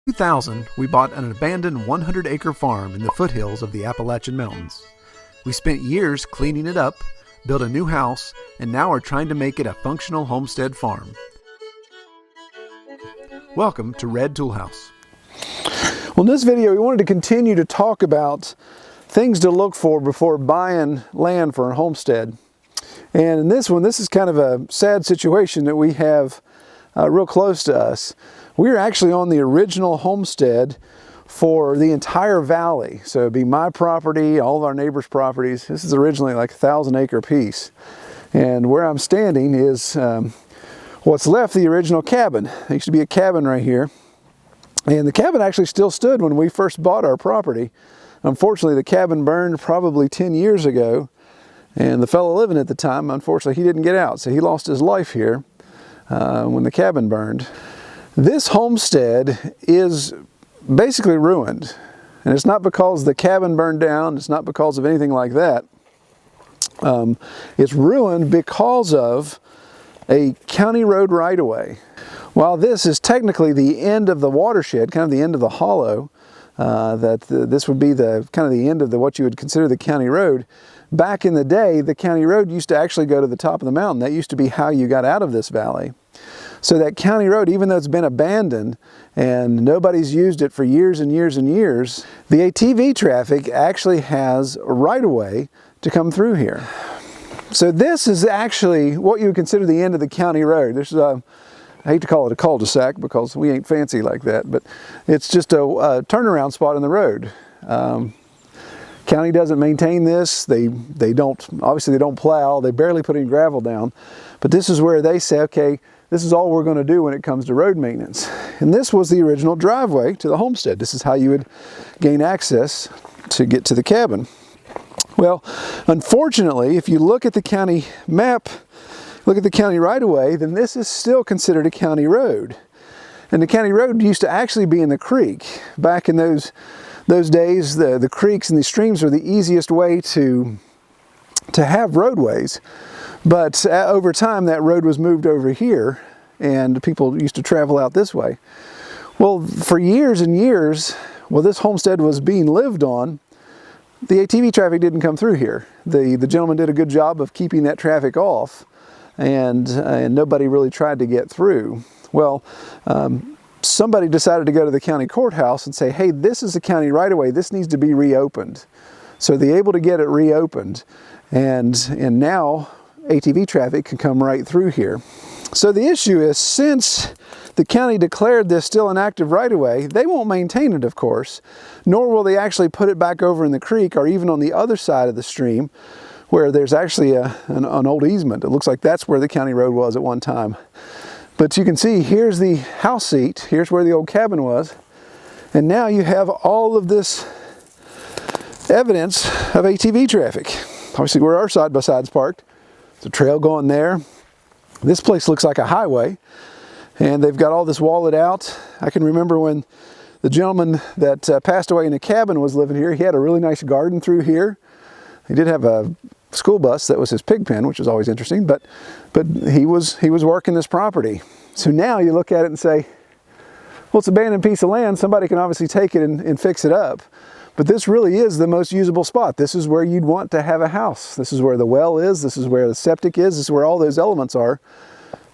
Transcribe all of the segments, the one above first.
2000, we bought an abandoned 100-acre farm in the foothills of the Appalachian Mountains. We spent years cleaning it up, built a new house, and now are trying to make it a functional homestead farm. Welcome to Red Tool House. Well, in this video, we wanted to continue to talk about things to look for before buying land for a homestead. And in this one, this is kind of a sad situation that we have real close to us. We're actually on the original homestead for the entire valley. So it'd be my property, all of our neighbors' properties. This is originally like a 1,000-acre piece. And where I'm standing is what's left of the original cabin. There used to be a cabin right here. And the cabin actually still stood when we first bought our property. Unfortunately, the cabin burned probably 10 years ago. And the fellow living at the time, unfortunately, he didn't get out. So he lost his life here when the cabin burned. This homestead is basically ruined. And it's not because the cabin burned down. It's not because of anything like that. It's ruined because of a county road right-of-way. While this is technically the end of the watershed, kind of the end of the hollow, this would be the kind of the end of what you would consider the county road. Back in the day, the county road used to actually go to the top of the mountain. That used to be how you got out of this valley. So that county road, even though it's been abandoned and nobody's used it for years and years and years, the ATV traffic actually has a right-of-way to come through here. So this is actually what you would consider the end of the county road. This is I hate to call it a cul-de-sac because we ain't fancy like that, but it's just a turnaround spot in the road. County doesn't maintain this. They don't, obviously they don't plow. They barely put any gravel down. But this is where they say, okay, this is all we're going to do when it comes to road maintenance. And this was the original driveway to the homestead. This is how you would gain access to get to the cabin. Well, unfortunately, if you look at the county map, look at the county right-of-way, then this is still considered a county road. And the county road used to actually be in the creek. Back in those days, the creeks and the streams were the easiest way to have roadways. But over time, that road was moved over here, and people used to travel out this way. Well, for years and years, while this homestead was being lived on, the ATV traffic didn't come through here. The gentleman did a good job of keeping that traffic off, and nobody really tried to get through. Well, somebody decided to go to the county courthouse and say, hey, this is a county right-of-way. This needs to be reopened. So they're able to get it reopened, and now ATV traffic can come right through here. So the issue is, since the county declared this still an active right-of-way, they won't maintain it, of course, nor will they actually put it back over in the creek or even on the other side of the stream where there's actually an old easement. It looks like that's where the county road was at one time. But you can see, here's the house seat, here's where the old cabin was, and now you have all of this evidence of ATV traffic. Obviously where our side-by-side's parked. There's a trail going there. This place looks like a highway, and they've got all this walled out. I can remember when the gentleman that passed away in the cabin was living here. He had a really nice garden through here. He did have a school bus that was his pig pen, which was always interesting, but he was working this property. So now you look at it and say, well, it's an abandoned piece of land. Somebody can obviously take it and fix it up. But this really is the most usable spot. This is where you'd want to have a house. This is where the well is. This is where the septic is. This is where all those elements are.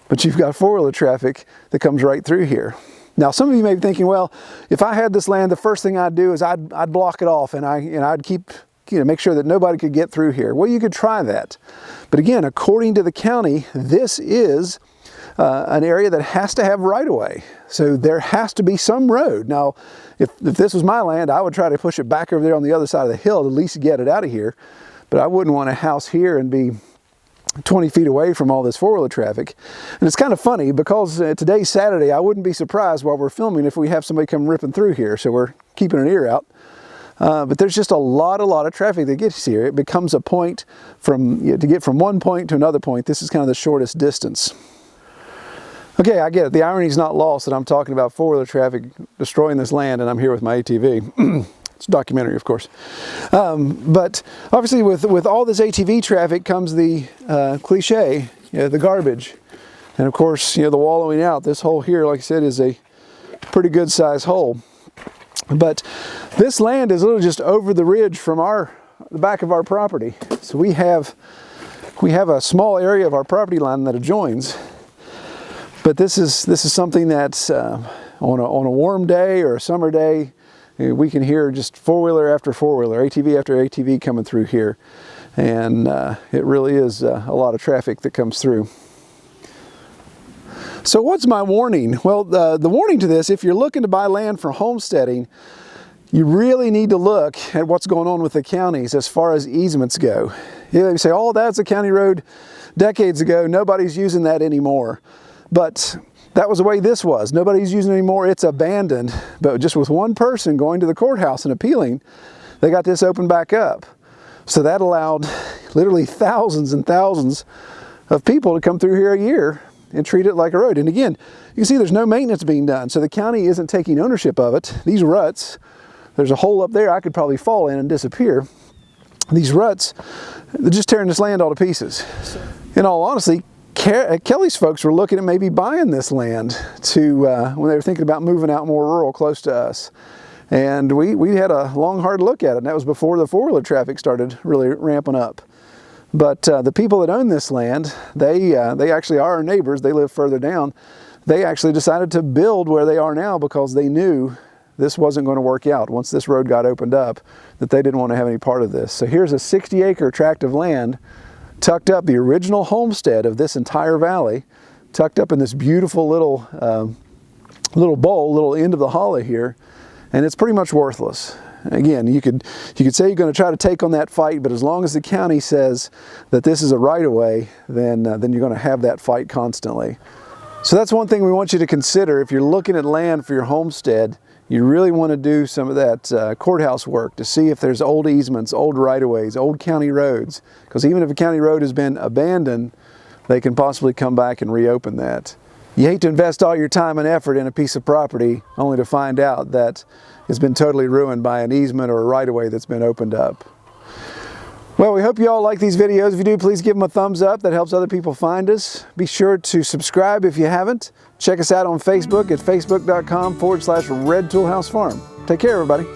But you've got four-wheeler traffic that comes right through here. Now, some of you may be thinking, well, if I had this land, the first thing I'd do is I'd block it off, and I'd keep, make sure that nobody could get through here. Well, you could try that. But again, according to the county, this is an area that has to have right-of-way. So there has to be some road. Now, if this was my land, I would try to push it back over there on the other side of the hill to at least get it out of here. But I wouldn't want a house here and be 20 feet away from all this four-wheeler traffic. And it's kind of funny because today's Saturday, I wouldn't be surprised while we're filming if we have somebody come ripping through here. So we're keeping an ear out. But there's just a lot of traffic that gets here. It becomes a point to get from one point to another point. This is kind of the shortest distance. Okay, I get it. The irony is not lost that I'm talking about four-wheeler traffic destroying this land, and I'm here with my ATV. It's a documentary, of course. But obviously with all this ATV traffic comes the cliche, the garbage. And of course, the wallowing out. This hole here, like I said, is a pretty good size hole. But this land is literally just over the ridge from the back of our property. So we have a small area of our property line that adjoins. But this is something that's on a warm day or a summer day, we can hear just four-wheeler after four-wheeler, ATV after ATV coming through here. And it really is a lot of traffic that comes through. So what's my warning? Well, the warning to this, if you're looking to buy land for homesteading, you really need to look at what's going on with the counties as far as easements go. You say, oh, that's a county road decades ago. Nobody's using that anymore. But that was the way this was. Nobody's using it anymore. It's abandoned. But just with one person going to the courthouse and appealing, they got this opened back up. So that allowed literally thousands and thousands of people to come through here a year and treat it like a road. And again, you can see there's no maintenance being done. So the county isn't taking ownership of it. These ruts, there's a hole up there I could probably fall in and disappear. These ruts, they're just tearing this land all to pieces. In all honesty, Kelly's folks were looking at maybe buying this land to when they were thinking about moving out more rural close to us. And we had a long, hard look at it, and that was before the four-wheeler traffic started really ramping up. But the people that own this land, they actually are our neighbors. They live further down. They actually decided to build where they are now because they knew this wasn't going to work out. Once this road got opened up, that they didn't want to have any part of this. So here's a 60-acre tract of land tucked up, the original homestead of this entire valley, tucked up in this beautiful little bowl, little end of the hollow here, and it's pretty much worthless. Again, you could say you're going to try to take on that fight, but as long as the county says that this is a right-of-way, then you're going to have that fight constantly. So that's one thing we want you to consider. If you're looking at land for your homestead, you really want to do some of that courthouse work to see if there's old easements, old right-of-ways, old county roads. Because even if a county road has been abandoned, they can possibly come back and reopen that. You hate to invest all your time and effort in a piece of property only to find out that it's been totally ruined by an easement or a right-of-way that's been opened up. Well, we hope you all like these videos. If you do, please give them a thumbs up. That helps other people find us. Be sure to subscribe if you haven't. Check us out on Facebook at facebook.com/Red Tool House Farm. Take care, everybody.